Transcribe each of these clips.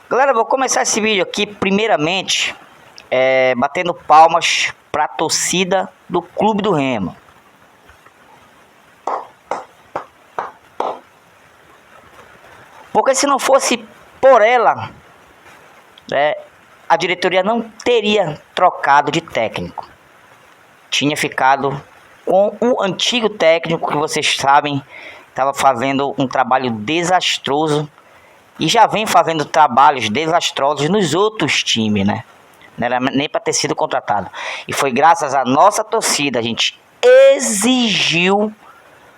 Galera, vou começar esse vídeo aqui primeiramente batendo palmas para a torcida do Clube do Remo. Porque se não fosse por ela, a diretoria não teria trocado de técnico. Tinha ficado com o antigo técnico que vocês sabem estava fazendo um trabalho desastroso e já vem fazendo trabalhos desastrosos nos outros times, né? Não era nem para ter sido contratado. E foi graças à nossa torcida, a gente exigiu,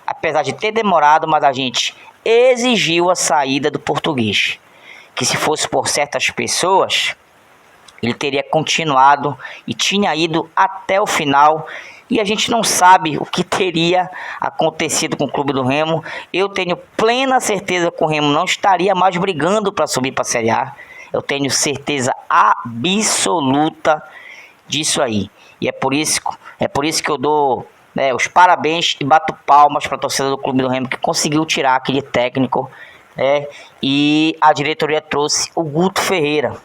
apesar de ter demorado, mas a gente exigiu a saída do português. Que se fosse por certas pessoas, ele teria continuado e tinha ido até o final. E a gente não sabe o que teria acontecido com o Clube do Remo. Eu tenho plena certeza que o Remo não estaria mais brigando para subir para a Série A. Eu tenho certeza absoluta disso aí. E é por isso que eu dou os parabéns e bato palmas para a torcida do Clube do Remo que conseguiu tirar aquele técnico. E a diretoria trouxe o Guto Ferreira.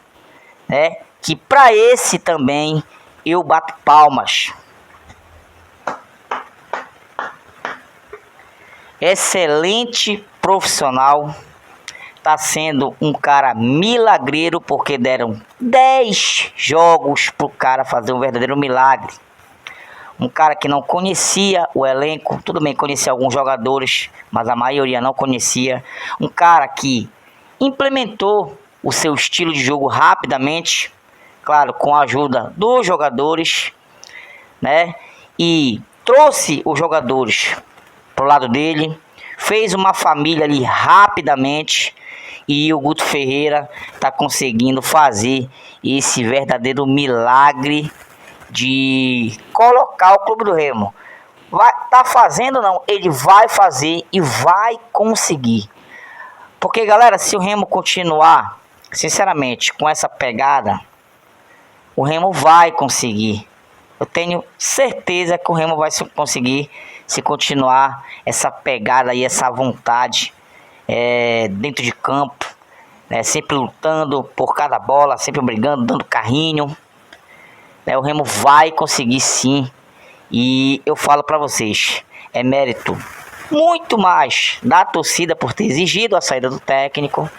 Que para esse também eu bato palmas. Excelente profissional, tá sendo um cara milagreiro, porque deram 10 jogos pro cara fazer um verdadeiro milagre. Um cara que não conhecia o elenco, tudo bem, conhecia alguns jogadores, mas a maioria não conhecia. Um cara que implementou o seu estilo de jogo rapidamente, claro, com a ajuda dos jogadores, e trouxe os jogadores pro lado dele, fez uma família ali rapidamente, e o Guto Ferreira tá conseguindo fazer esse verdadeiro milagre de colocar o Clube do Remo. Tá fazendo não, ele vai fazer e vai conseguir. Porque galera, se o Remo continuar, sinceramente, com essa pegada, o Remo vai conseguir. Eu tenho certeza que o Remo vai conseguir se continuar essa pegada e essa vontade dentro de campo, sempre lutando por cada bola, sempre brigando, dando carrinho. O Remo vai conseguir sim. E eu falo para vocês, é mérito muito mais da torcida por ter exigido a saída do técnico,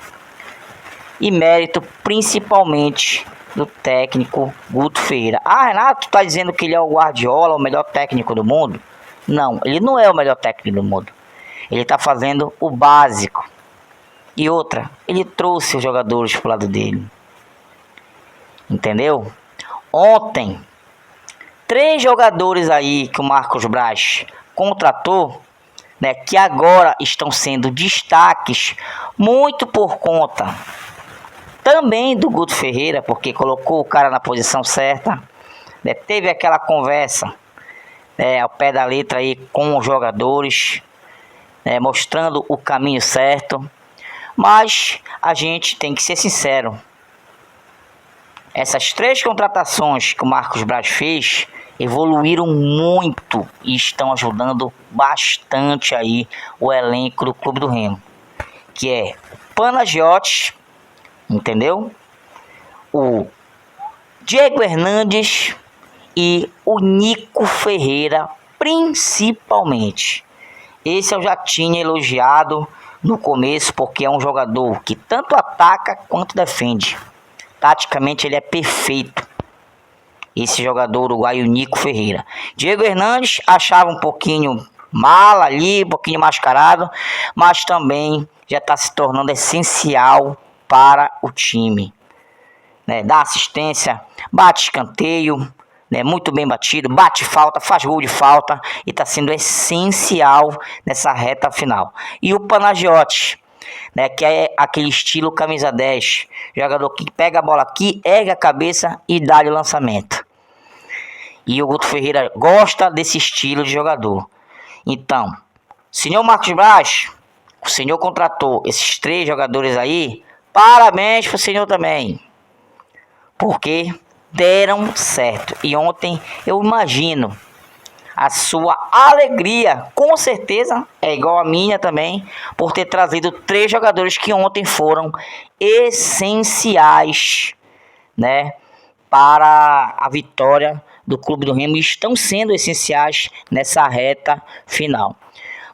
e mérito principalmente do técnico Guto Ferreira. Ah, Renato, tu tá dizendo que ele é o Guardiola, o melhor técnico do mundo? Não, ele não é o melhor técnico do mundo. Ele está fazendo o básico. E outra, ele trouxe os jogadores pro lado dele. Entendeu? Ontem, 3 jogadores aí que o Marcos Braz contratou, que agora estão sendo destaques, muito por conta também do Guto Ferreira, porque colocou o cara na posição certa, teve aquela conversa ao pé da letra aí com os jogadores, mostrando o caminho certo. Mas a gente tem que ser sincero, essas 3 contratações que o Marcos Braz fez evoluíram muito e estão ajudando bastante aí o elenco do Clube do Remo, que é o Panagiotti, entendeu? O Diego Hernandes e o Nico Ferreira, principalmente. Esse eu já tinha elogiado no começo, porque é um jogador que tanto ataca quanto defende. Taticamente ele é perfeito. Esse jogador uruguaio, Nico Ferreira. Diego Hernandes achava um pouquinho mala ali, um pouquinho mascarado, mas também já está se tornando essencial para o time. Dá assistência, bate escanteio, muito bem batido, bate falta, faz gol de falta e está sendo essencial nessa reta final. E o Panagiotti, que é aquele estilo camisa 10, jogador que pega a bola aqui, ergue a cabeça e dá-lhe o lançamento. E o Guto Ferreira gosta desse estilo de jogador. Então, senhor Marcos Braz, o senhor contratou esses 3 jogadores aí, parabéns pro senhor também, porque deram certo. E ontem eu imagino a sua alegria, com certeza, é igual a minha também, por ter trazido 3 jogadores que ontem foram essenciais, né, para a vitória do Clube do Remo, e estão sendo essenciais nessa reta final.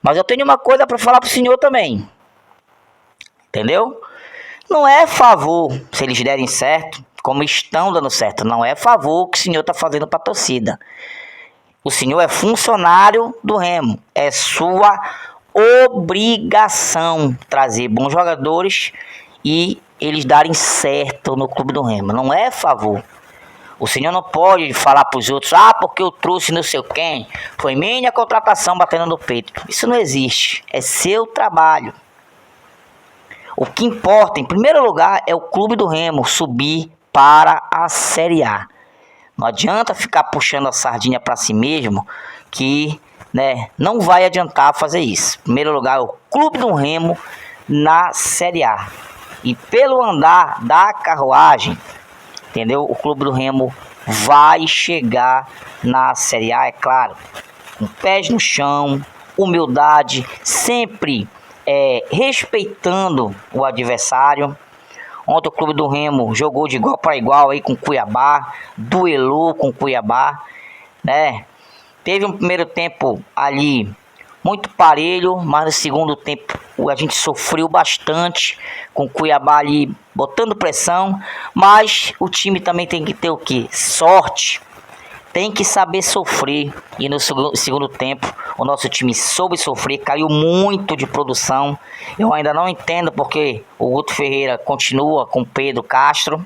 Mas eu tenho uma coisa para falar para o senhor também, entendeu? Não é favor se eles derem certo, como estão dando certo, não é favor que o senhor está fazendo para a torcida. O senhor é funcionário do Remo. É sua obrigação trazer bons jogadores e eles darem certo no Clube do Remo. Não é favor. O senhor não pode falar para os outros, porque eu trouxe não sei quem, foi minha contratação batendo no peito. Isso não existe. É seu trabalho. O que importa, em primeiro lugar, é o Clube do Remo subir para a Série A. Não adianta ficar puxando a sardinha para si mesmo, que, né, não vai adiantar fazer isso. Em primeiro lugar, é o Clube do Remo na Série A. E pelo andar da carruagem, entendeu? O Clube do Remo vai chegar na Série A, é claro, com pés no chão, humildade, sempre respeitando o adversário. Ontem o Clube do Remo jogou de igual para igual aí com o Cuiabá, duelou com o Cuiabá, né? Teve um primeiro tempo ali muito parelho, mas no segundo tempo a gente sofreu bastante com o Cuiabá ali botando pressão, mas o time também tem que ter o quê? Sorte. Tem que saber sofrer, e no segundo tempo o nosso time soube sofrer, caiu muito de produção. Eu ainda não entendo porque o Guto Ferreira continua com o Pedro Castro,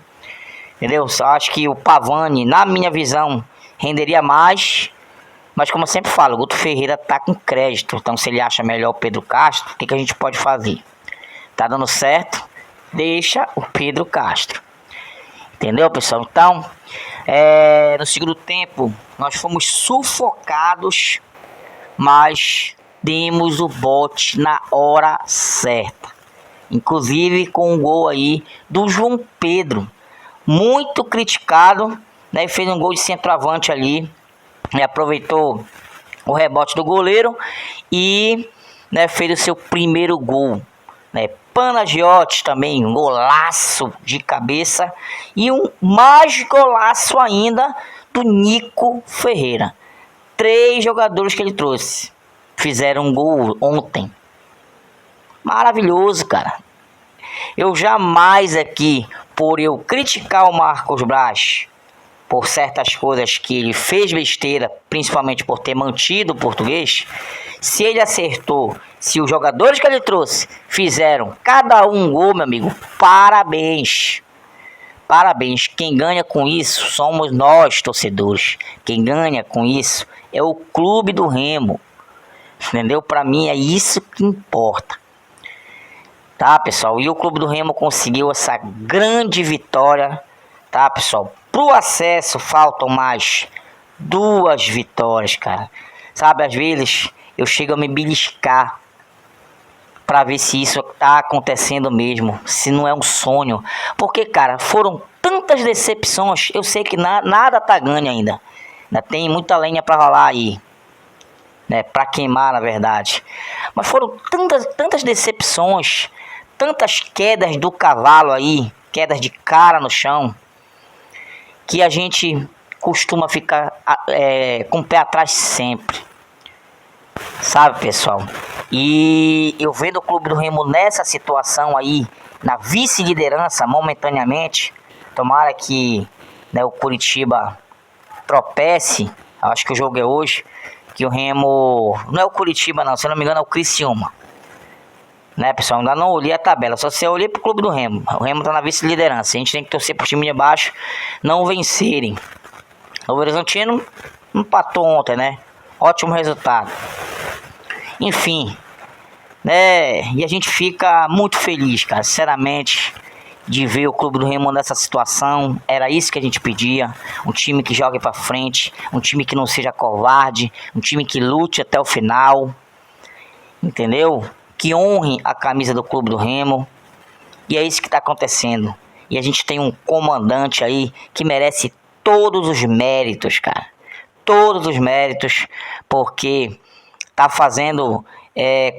entendeu? Só acho que o Pavani, na minha visão, renderia mais, mas como eu sempre falo, o Guto Ferreira tá com crédito, então se ele acha melhor o Pedro Castro, o que a gente pode fazer? Tá dando certo? Deixa o Pedro Castro. Entendeu, pessoal? Então, no segundo tempo, nós fomos sufocados, mas demos o bote na hora certa. Inclusive com um gol aí do João Pedro, muito criticado, né? Fez um gol de centroavante ali, né? Aproveitou o rebote do goleiro e, né, fez o seu primeiro gol, né? Panagiotti também, um golaço de cabeça. E um mais golaço ainda do Nico Ferreira. 3 jogadores que ele trouxe fizeram um gol ontem. Maravilhoso, cara. Eu jamais aqui, por eu criticar o Marcos Braz, por certas coisas que ele fez besteira, principalmente por ter mantido o português, se ele acertou, se os jogadores que ele trouxe fizeram cada um gol, meu amigo, parabéns. Parabéns. Quem ganha com isso somos nós, torcedores. Quem ganha com isso é o Clube do Remo. Entendeu? Para mim é isso que importa. Tá, pessoal? E o Clube do Remo conseguiu essa grande vitória. Tá, pessoal? Pro acesso faltam mais 2 vitórias, cara. Sabe, às vezes eu chego a me beliscar para ver se isso tá acontecendo mesmo, se não é um sonho. Porque, cara, foram tantas decepções. Eu sei que nada tá ganho ainda. Ainda tem muita lenha para rolar aí, né? Para queimar, na verdade. Mas foram tantas decepções, tantas quedas do cavalo aí, quedas de cara no chão, que a gente costuma ficar com o pé atrás sempre. Sabe, pessoal? E eu vendo o Clube do Remo nessa situação aí, na vice-liderança momentaneamente, tomara que, né, o Curitiba tropece. Acho que o jogo é hoje, que o Remo... Não é o Curitiba não, se eu não me engano é o Criciúma, né, pessoal? Ainda não olhei a tabela, só se eu olhei pro Clube do Remo. O Remo tá na vice-liderança, a gente tem que torcer pro time de baixo não vencerem. O Horizontino empatou ontem, né? Ótimo resultado. Enfim, né? E a gente fica muito feliz, cara, sinceramente, de ver o Clube do Remo nessa situação. Era isso que a gente pedia. Um time que jogue pra frente, um time que não seja covarde, um time que lute até o final, entendeu? Que honre a camisa do Clube do Remo. E é isso que tá acontecendo. E a gente tem um comandante aí que merece todos os méritos, cara. todos os méritos, porque tá fazendo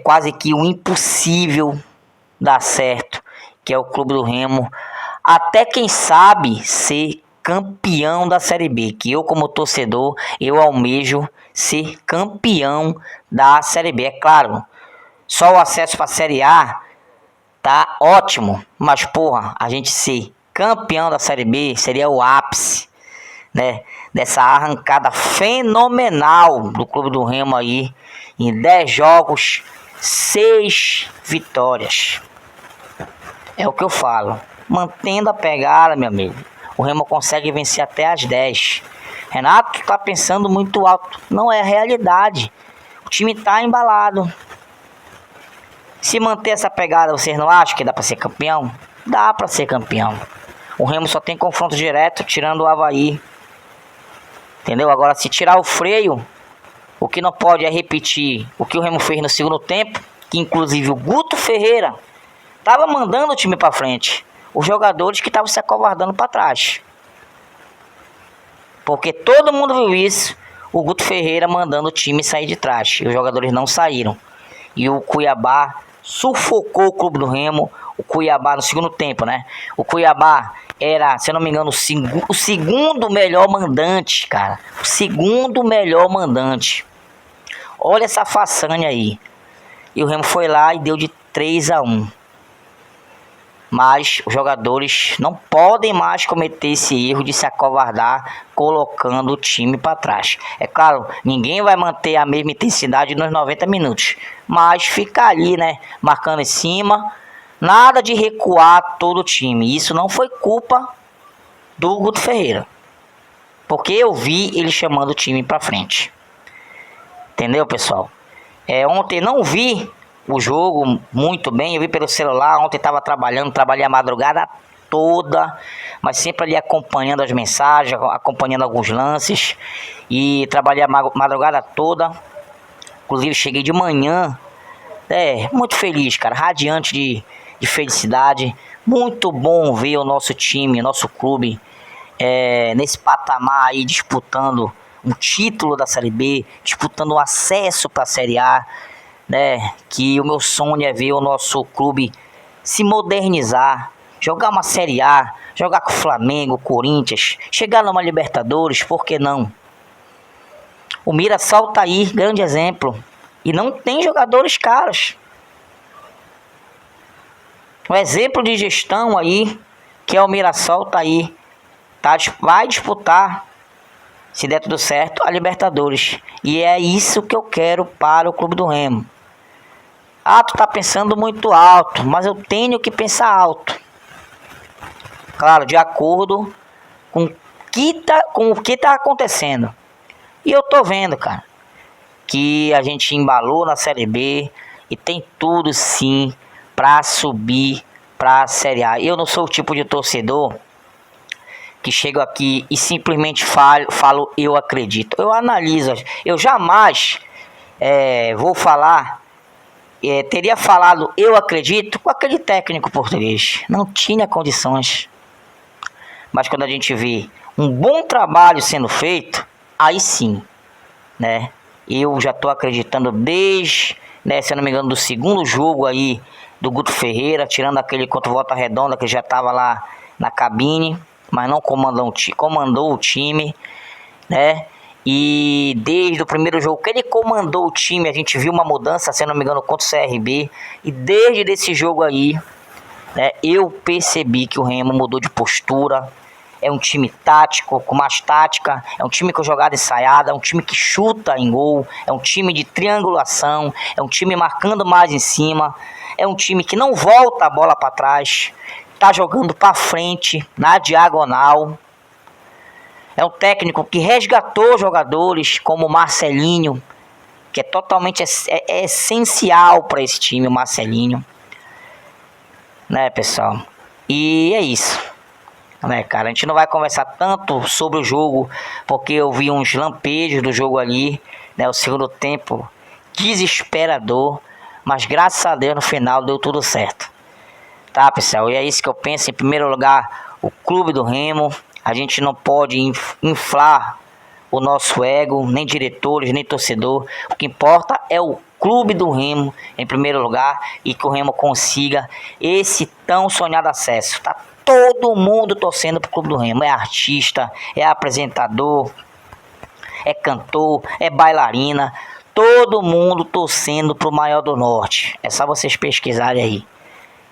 quase que o impossível dar certo, que é o Clube do Remo, até quem sabe ser campeão da Série B, que eu como torcedor, eu almejo ser campeão da Série B. É claro, só o acesso para a Série A tá ótimo, mas porra, a gente ser campeão da Série B seria o ápice, né, dessa arrancada fenomenal do Clube do Remo aí, em 10 jogos, 6 vitórias. É o que eu falo, mantendo a pegada, meu amigo, o Remo consegue vencer até as 10. Renato tá pensando muito alto, não é a realidade, o time tá embalado. Se manter essa pegada, vocês não acham que dá para ser campeão? Dá para ser campeão. O Remo só tem confronto direto, tirando o Avaí. Entendeu? Agora, se tirar o freio, o que não pode é repetir o que o Remo fez no segundo tempo, que inclusive o Guto Ferreira estava mandando o time para frente. Os jogadores que estavam se acovardando para trás. Porque todo mundo viu isso, o Guto Ferreira mandando o time sair de trás. E os jogadores não saíram. E o Cuiabá sufocou o Clube do Remo. O Cuiabá no segundo tempo, né? O Cuiabá era, se eu não me engano, o segundo melhor mandante, cara. O segundo melhor mandante. Olha essa façanha aí. E o Remo foi lá e deu de 3-1. Mas os jogadores não podem mais cometer esse erro de se acovardar colocando o time para trás. É claro, ninguém vai manter a mesma intensidade nos 90 minutos. Mas ficar ali, né? Marcando em cima. Nada de recuar todo o time. Isso não foi culpa do Guto Ferreira. Porque eu vi ele chamando o time para frente. Entendeu, pessoal? Ontem não vi o jogo muito bem, eu vi pelo celular. Ontem estava trabalhei a madrugada toda, mas sempre ali acompanhando as mensagens, acompanhando alguns lances. E trabalhei a madrugada toda. Inclusive cheguei de manhã, muito feliz, cara, radiante de felicidade. Muito bom ver o nosso time, o nosso clube nesse patamar aí, disputando um título da Série B, disputando o acesso para a Série A, né? Que o meu sonho é ver o nosso clube se modernizar, jogar uma Série A, jogar com o Flamengo, Corinthians, chegar numa Libertadores, por que não? O Mirassol tá aí, grande exemplo, e não tem jogadores caros. Um exemplo de gestão aí, que é o Mirassol, tá aí, vai disputar, se der tudo certo, a Libertadores. E é isso que eu quero para o Clube do Remo. Ah, tu tá pensando muito alto, mas eu tenho que pensar alto. Claro, de acordo com o que tá acontecendo. E eu tô vendo, cara, que a gente embalou na Série B e tem tudo sim para subir para a Série A. Eu não sou o tipo de torcedor que chego aqui e simplesmente falo eu acredito. Eu analiso, eu jamais vou falar, teria falado eu acredito com aquele técnico português. Não tinha condições. Mas quando a gente vê um bom trabalho sendo feito, aí sim, né? Eu já estou acreditando desde, se eu não me engano, do segundo jogo aí do Guto Ferreira, tirando aquele contra o Volta Redonda, que já estava lá na cabine, mas não comandou o time, né? E desde o primeiro jogo que ele comandou o time, a gente viu uma mudança, se eu não me engano, contra o CRB. E desde esse jogo aí, né, eu percebi que o Remo mudou de postura. É um time tático, com mais tática. É um time com jogada ensaiada. É um time que chuta em gol. É um time de triangulação. É um time marcando mais em cima. É um time que não volta a bola para trás. Tá jogando para frente, na diagonal. É um técnico que resgatou jogadores como o Marcelinho, que é totalmente essencial para esse time, o Marcelinho. Né, pessoal? E é isso. Né, cara? A gente não vai conversar tanto sobre o jogo, porque eu vi uns lampejos do jogo ali, né? O segundo tempo desesperador, mas graças a Deus no final deu tudo certo. Tá, pessoal? E é isso que eu penso. Em primeiro lugar, o Clube do Remo. A gente não pode inflar o nosso ego, nem diretores, nem torcedor. O que importa é o clube do Remo em primeiro lugar e que o Remo consiga esse tão sonhado acesso. Tá todo mundo torcendo pro clube do Remo. É artista, é apresentador, é cantor, é bailarina. Todo mundo torcendo pro maior do norte. É só vocês pesquisarem aí.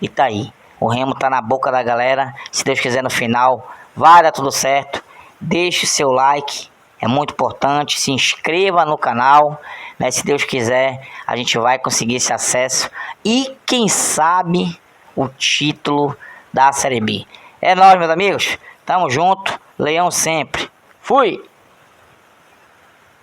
E tá aí. O Remo tá na boca da galera. Se Deus quiser, no final vai dar tudo certo. Deixe o seu like, é muito importante. Se inscreva no canal, né? Se Deus quiser, a gente vai conseguir esse acesso. E quem sabe o título da Série B. É nóis, meus amigos. Tamo junto. Leão sempre. Fui!